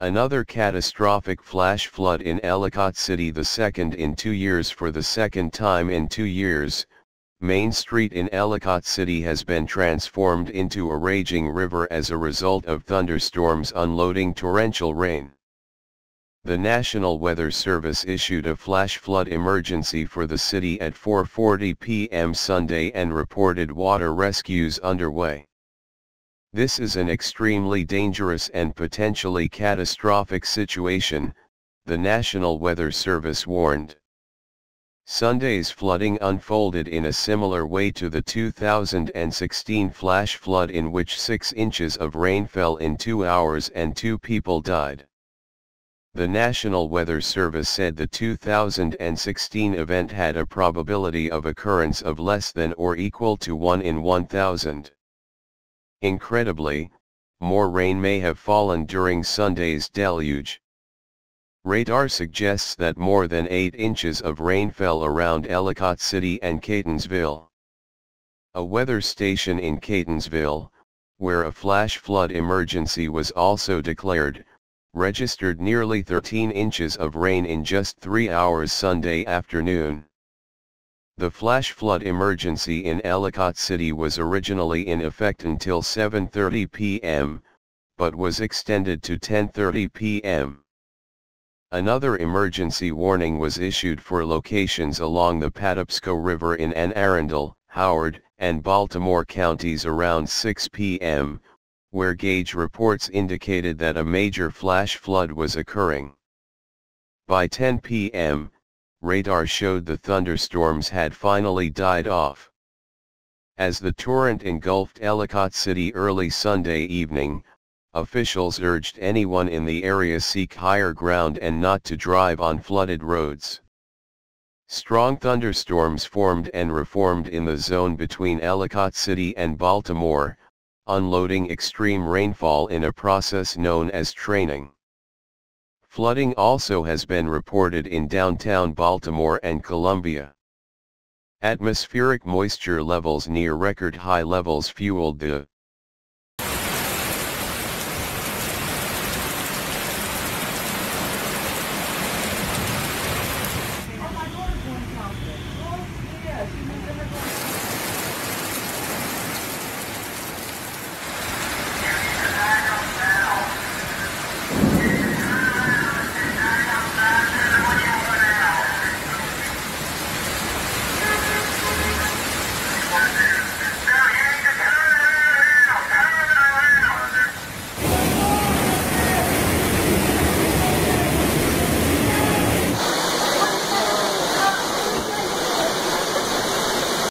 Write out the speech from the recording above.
Another catastrophic flash flood in Ellicott City, the second in 2 years. For the second time in 2 years, Main Street in Ellicott City has been transformed into a raging river as a result of thunderstorms unloading torrential rain. The National Weather Service issued a flash flood emergency for the city at 4:40 p.m. Sunday and reported water rescues underway. This is an extremely dangerous and potentially catastrophic situation, the National Weather Service warned. Sunday's flooding unfolded in a similar way to the 2016 flash flood, in which 6 inches of rain fell in 2 hours and 2 people died. The National Weather Service said the 2016 event had a probability of occurrence of less than or equal to 1 in 1,000. Incredibly, more rain may have fallen during Sunday's deluge. Radar suggests that more than 8 inches of rain fell around Ellicott City and Catonsville. A weather station in Catonsville, where a flash flood emergency was also declared, registered nearly 13 inches of rain in just 3 hours Sunday afternoon. The flash flood emergency in Ellicott City was originally in effect until 7:30 p.m., but was extended to 10:30 p.m. Another emergency warning was issued for locations along the Patapsco River in Anne Arundel, Howard, and Baltimore counties around 6 p.m., where gauge reports indicated that a major flash flood was occurring. By 10 p.m., radar showed the thunderstorms had finally died off. As the torrent engulfed Ellicott City early Sunday evening, officials urged anyone in the area seek higher ground and not to drive on flooded roads. Strong thunderstorms formed and reformed in the zone between Ellicott City and Baltimore, unloading extreme rainfall in a process known as training. Flooding also has been reported in downtown Baltimore and Columbia. Atmospheric moisture levels near record high levels fueled the